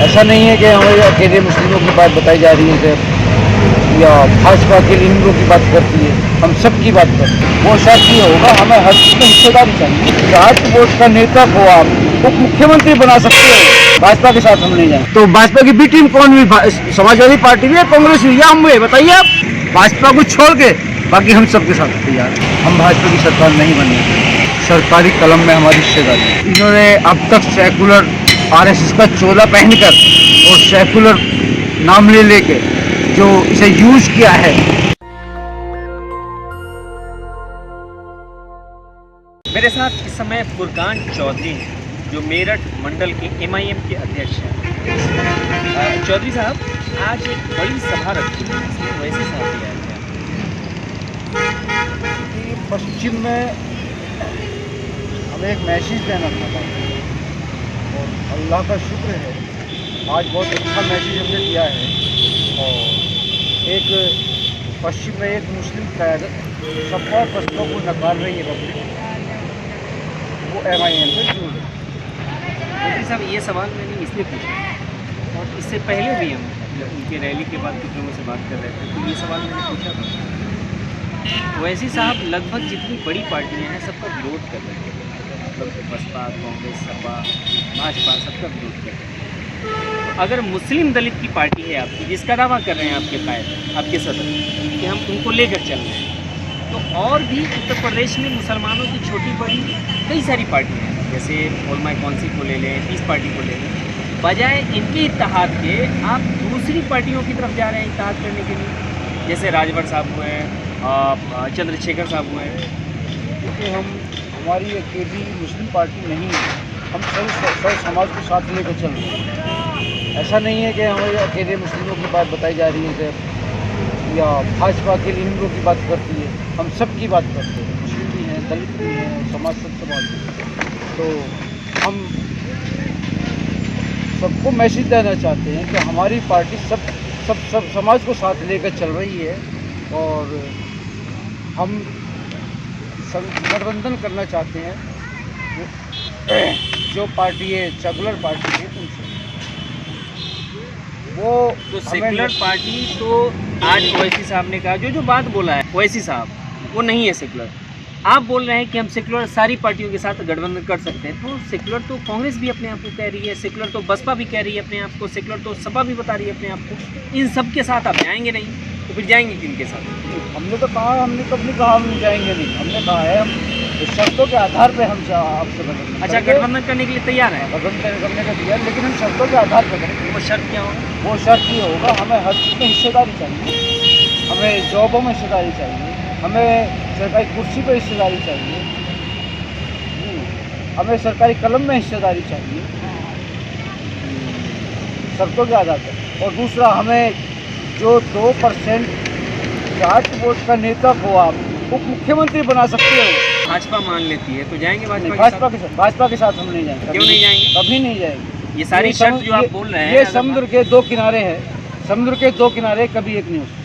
ऐसा नहीं है कि हमारे अकेले मुस्लिमों की बात बताई जा रही है सर, या भाजपा के लिए हिंदुओं की बात करती है। हम सब की बात करते हैं। वो शर्त ये होगा, हमें हर चीज़ में हिस्सेदारी चाहिए। जाट वोट का नेता को आप उप मुख्यमंत्री बना सकते हो, भाजपा के साथ हम नहीं जाएंगे। तो भाजपा की बी टीम कौन हुई? समाजवादी पार्टी भी है, कांग्रेस हुई, या हम हुए? बताइए आप। भाजपा को छोड़ के बाकी हम सबके साथ तैयार हैं। हम भाजपा की सरकार नहीं बनने। सरकारी कलम में हमारी हिस्सेदारी है। इन्होंने अब तक सेकुलर आरएसएस का चोला पहनकर और सेकुलर नाम ले लेके जो इसे यूज किया है। मेरे साथ इस समय फुरकान चौधरी हैं, जो मेरठ मंडल के एमआईएम के अध्यक्ष हैं। चौधरी साहब, आज एक बड़ी सभा रखी है, इसमें वैसे साहब भी आए कि पश्चिम में हमें एक मैसेज देना था और अल्लाह का शुक्र है आज बहुत अच्छा मैसेज हमने दिया है। और एक पश्चिम में एक मुस्लिम क़यादत सपा और बसपा को नकार रही है पब्लिक, वो एमआईएम से जुड़ है। चौधरी साहब, ये सवाल मैंने इसलिए पूछा और इससे पहले भी हम जब उनके रैली के बाद कुछ लोगों से बात कर रहे थे तो ये सवाल मैंने पूछा था। वैसे साहब, लगभग जितनी बड़ी पार्टियां हैं सबका विरोध कर रहे हैं, मतलब बसपा, कांग्रेस, सपा, भाजपा, सबका विरोध कर रहे हैं। अगर मुस्लिम दलित की पार्टी है आपकी, जिसका दावा कर रहे हैं आपके कायद, आपके सदर, कि हम उनको लेकर चल रहे हैं, तो और भी उत्तर प्रदेश में मुसलमानों की छोटी बड़ी कई सारी पार्टियाँ हैं, जैसे ओलमा कौंसी को ले लें, पीस पार्टी को ले लें। बजाय इनके इत्तेहाद के आप दूसरी पार्टियों की तरफ जा रहे हैं इत्तेहाद करने के लिए, जैसे राजभर साहब हुए हैं, चंद्रशेखर साहब हुए हैं। क्योंकि हमारी अकेली मुस्लिम पार्टी नहीं है, हम सब समाज को साथ लेकर चल रहे हैं। ऐसा नहीं है कि हमारे अकेले मुस्लिमों की बात बताई जा रही है सर, या भाजपा के लिए हिंदुओं की बात करती है। हम सब की बात करते हैं, मुस्लिम भी हैं, दलित भी हैं, सब समाज भी। तो हम सबको मैसेज देना चाहते हैं कि हमारी पार्टी सब समाज को साथ लेकर चल रही है और हम गठबंधन करना चाहते हैं जो पार्टी है, सेकुलर पार्टी है, उनसे। वो तो सेकुलर पार्टी तो आज ओवैसी साहब ने कहा, जो बात बोला है ओवैसी साहब, वो नहीं है सेकुलर। आप बोल रहे हैं कि हम सेकुलर सारी पार्टियों के साथ गठबंधन कर सकते हैं, तो सेकुलर तो कांग्रेस भी अपने आप को कह रही है, सेकुलर तो बसपा भी कह रही है अपने आप को, सेकुलर तो सपा भी बता रही है अपने आप को। इन सब के साथ आप जाएंगे नहीं, तो फिर जाएंगे किनके साथ? हमने तो कहा, हमने कब नहीं कहा हम जाएंगे नहीं। हमने कहा है हम शर्तों के आधार पे हम आपसे गठबंधन। अच्छा, गठबंधन करने के लिए तैयार है? गठबंधन करने का तैयार, लेकिन हम शर्तों के आधार पर करेंगे। वो शर्त क्या होगा? वो शर्त ये होगा, हमें हर चीज़ में हिस्सेदारी चाहिए, हमें जॉबों में हिस्सेदारी चाहिए, हमें सरकारी कुर्सी पर हिस्सेदारी चाहिए, हमें सरकारी कलम में हिस्सेदारी चाहिए, शर्तों के आधार पर। और दूसरा, हमें जो 2% जाट वोट का नेता को आप उप मुख्यमंत्री बना सकते हो। भाजपा मान लेती है तो जाएंगे भाजपा के साथ हम नहीं जाएंगे। क्यों नहीं जाएंगे? कभी नहीं जाएंगे। ये सारी शर्त जो आप बोल रहे हैं, ये समुद्र के दो किनारे हैं, समुद्र के दो किनारे कभी एक नहीं हो सकते।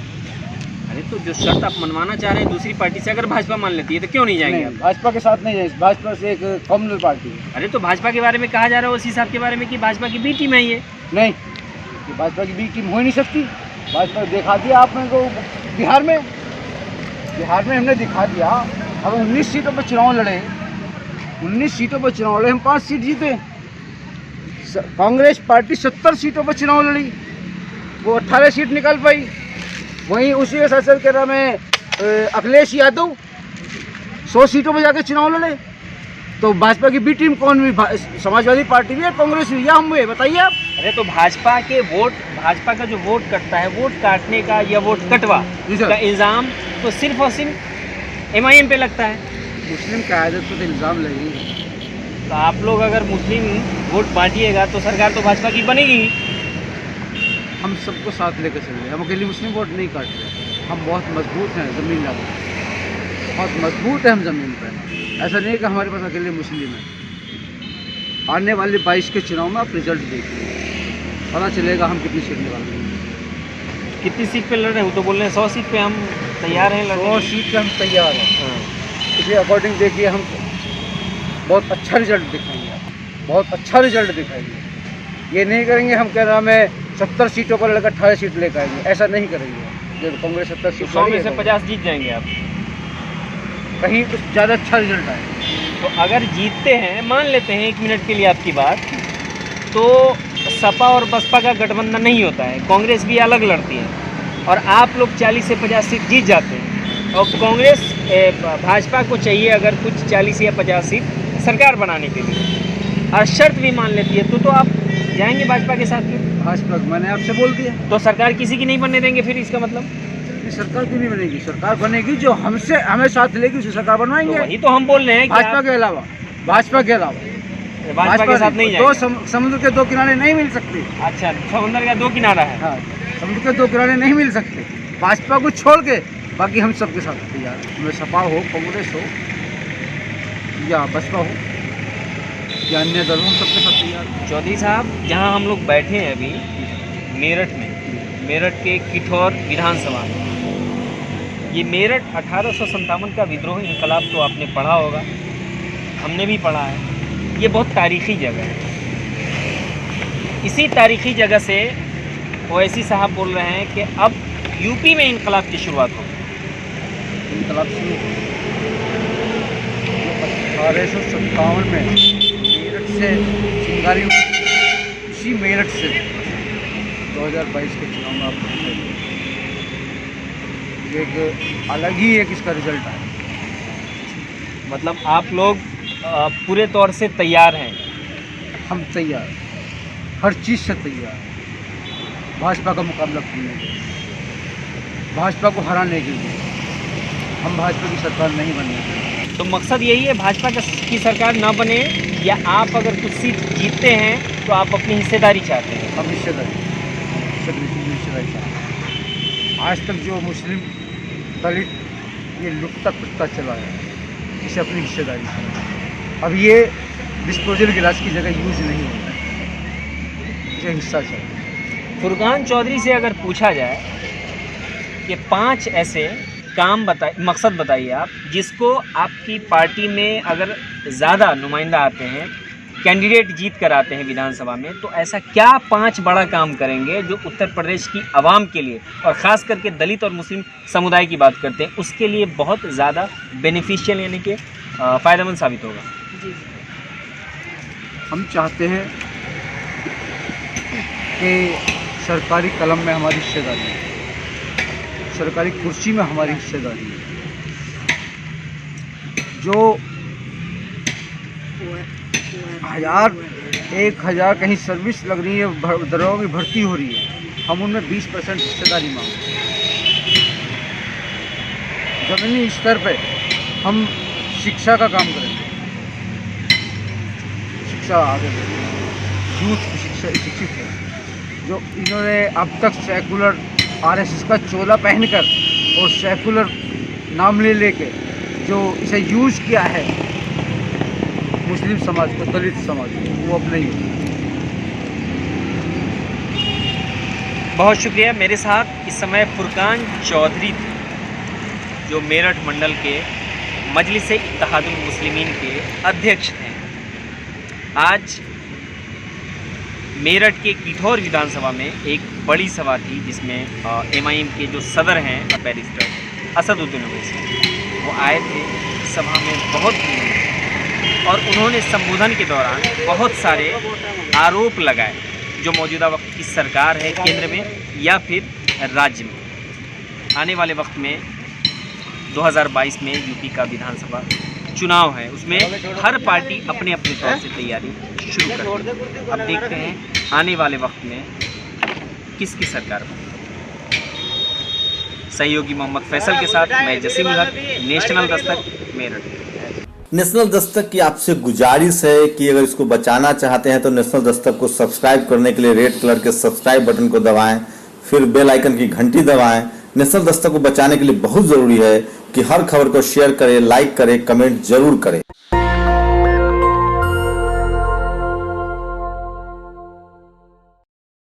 अरे तो जो शर्त आप मनवाना चाह रहे हैं दूसरी पार्टी से, अगर भाजपा मान लेती है तो क्यों नहीं जाएंगे? नहीं, भाजपा के साथ नहीं जाएंगे। भाजपा से एक कम्युनल पार्टी है। अरे तो भाजपा के बारे में कहा जा रहा है उसी साहब के बारे में कि भाजपा की बी टीम है ये। नहीं, भाजपा की बी टीम हो ही नहीं सकती। भाजपा दिखा दिया आपने को बिहार में हमने दिखा दिया। हम 19 सीटों पर चुनाव लड़े, 19 सीटों पर चुनाव लड़े, हम 5 सीट जीते। कांग्रेस पार्टी 70 सीटों पर चुनाव लड़ी, वो 18 सीट निकाल पाई। वहीं उसी के साथ कह रहा मैं अखिलेश यादव 100 सीटों पर जाकर चुनाव लड़े। तो भाजपा की बी टीम कौन हुई? समाजवादी पार्टी भी है, कांग्रेस हुई, या हम हुए? बताइए आप। अरे तो भाजपा का जो वोट कटता है, वोट काटने का या वोट कटवा का इल्ज़ाम तो सिर्फ और सिर्फ एमआईएम पे लगता है। मुस्लिम क़यादत पर तो इल्ज़ाम लगेगी। तो आप लोग अगर मुस्लिम वोट बांटिएगा तो सरकार तो भाजपा की बनेगी। हम सबको साथ लेकर चल रहे हैं, हम अकेले मुस्लिम वोट नहीं काट रहे। हम बहुत मजबूत हैं ज़मीन पर, बहुत मजबूत है हम ज़मीन पर। ऐसा नहीं है कि हमारे पास अकेले मुस्लिम हैं। आने वाले 22 के चुनाव में आप रिजल्ट देखिए, पता चलेगा हम कितनी सीट निकाल रहे हैं। कितनी सीट पे लड़ रहे हो? तो बोल रहे हैं 100 सीट पे हम तैयार हैं लड़ने। 100 सीट पे हम तैयार हैं। इसके अकॉर्डिंग देखिए, हम बहुत अच्छा रिजल्ट दिखाएंगे, बहुत अच्छा रिजल्ट दिखाएंगे। ये नहीं करेंगे हम कह रहा मैं 70 सीटों पर लड़कर 18 सीट लेकर आएंगे, ऐसा नहीं करेंगे। जो कांग्रेस 70 सीट 100 में से 50 जीत जाएंगे आप। कहीं कुछ ज़्यादा अच्छा रिजल्ट आए। तो अगर जीतते हैं, मान लेते हैं 1 मिनट के लिए आपकी बात, तो सपा और बसपा का गठबंधन नहीं होता है, कांग्रेस भी अलग लड़ती है और आप लोग 40 से 50 सीट जीत जाते हैं और कांग्रेस भाजपा को चाहिए अगर कुछ 40 या 50 सीट सरकार बनाने के लिए और शर्त भी मान लेती है, तो आप जाएंगे भाजपा के साथ में? भाजपा मैंने आपसे बोल दिया। तो सरकार किसी की नहीं बनने देंगे फिर, इसका मतलब? सरकार की नहीं बनेगी, सरकार बनेगी जो हमें साथ लेगी उसे सरकार बनवाएंगे। तो वही तो हम बोल रहे हैं कि भाजपा के अलावा भाजपा के साथ नहीं दो जाएंगे। समुद्र के 2 किनारे नहीं मिल सकते। अच्छा, समुद्र का 2 किनारा है। हाँ, समुद्र के 2 किनारे नहीं मिल सकते। भाजपा को छोड़ के बाकी हम सबके साथ तैयार हैं। हमें सपा हो, कांग्रेस हो या बसपा हो या अन्य दल, हम सबके साथ तैयार हैं। चौधरी साहब, जहां हम लोग बैठे हैं अभी मेरठ में, मेरठ के किठौर विधानसभा में, ये मेरठ 1857 का विद्रोही इनकलाब तो आपने पढ़ा होगा, हमने भी पढ़ा है। ये बहुत तारीखी जगह है। इसी तारीखी जगह से ओवैसी साहब बोल रहे हैं कि अब यूपी में इनकलाब की शुरुआत हो। इनकलाब शुरू 1857 में मेरठ से चिंगारी, इसी मेरठ से 2022 के चुनाव में आप एक अलग ही एक इसका रिजल्ट आया। मतलब आप लोग पूरे तौर से तैयार हैं? हम तैयार, हर चीज़ से तैयार हैं भाजपा का मुकाबला करने के लिए, भाजपा को हराने के लिए। हम भाजपा की सरकार नहीं बनने देंगे। तो मकसद यही है भाजपा की सरकार ना बने, या आप अगर कुछ सीट जीतते हैं तो आप अपनी हिस्सेदारी चाहते हैं? हम हिस्सेदारी चाहते हैं। आज तक जो मुस्लिम दलित ये लुटता पिटता चला है, इसे अपनी हिस्सेदारी चाहिए। अब ये डिस्पोजल गिलास की जगह यूज नहीं होता है, इसे हिस्सा चाहिए। फुरकान चौधरी से अगर पूछा जाए कि 5 ऐसे काम मकसद बताइए आप, जिसको आपकी पार्टी में अगर ज़्यादा नुमाइंदा आते हैं, कैंडिडेट जीत कर आते हैं विधानसभा में, तो ऐसा क्या 5 बड़ा काम करेंगे जो उत्तर प्रदेश की आवाम के लिए और ख़ास करके दलित और मुस्लिम समुदाय की बात करते हैं, उसके लिए बहुत ज़्यादा बेनिफिशियल यानी कि फ़ायदेमंद साबित होगा? जी, हम चाहते हैं कि सरकारी कलम में हमारी हिस्सेदारी है, सरकारी कुर्सी में हमारी हिस्सेदारी है। जो 1000 कहीं सर्विस लग रही है, दरों की भर्ती हो रही है, हम उनमें 20% हिस्सेदारी मांगते हैं। ज़मीनी स्तर पे हम शिक्षा का काम करेंगे, शिक्षा आगे यूथ की शिक्षा शिक्षित है। जो इन्होंने अब तक सेकुलर आरएसएस का चोला पहनकर और सेकुलर नाम लेके जो इसे यूज़ किया है मुस्लिम समाज को, दलित समाज को, वो अब नहीं होगा। बहुत शुक्रिया। मेरे साथ इस समय फुरकान चौधरी थे, जो मेरठ मंडल के मजलिस-ए-इत्तेहादुल मुस्लिमीन के अध्यक्ष थे। आज मेरठ के किठौर विधानसभा में एक बड़ी सभा थी, जिसमें एमआईएम के जो सदर हैं बैरिस्टर असदुद्दीन ओवैसी, वो आए थे सभा में। बहुत और उन्होंने संबोधन के दौरान बहुत सारे आरोप लगाए जो मौजूदा वक्त की सरकार है केंद्र में या फिर राज्य में। आने वाले वक्त में 2022 में यूपी का विधानसभा चुनाव है, उसमें हर पार्टी अपने अपने तौर से तैयारी शुरू कर दी। अब देखते हैं आने वाले वक्त में किसकी सरकार बने। सहयोगी मोहम्मद फैसल के साथ मैं जसीम उल हक, नेशनल दस्तक, मेरठ। नेशनल दस्तक की आपसे गुजारिश है कि अगर इसको बचाना चाहते हैं तो नेशनल दस्तक को सब्सक्राइब करने के लिए रेड कलर के सब्सक्राइब बटन को दबाएं, फिर बेल आइकन की घंटी दबाएं। नेशनल दस्तक को बचाने के लिए बहुत जरूरी है कि हर खबर को शेयर करें, लाइक करें, कमेंट जरूर करें।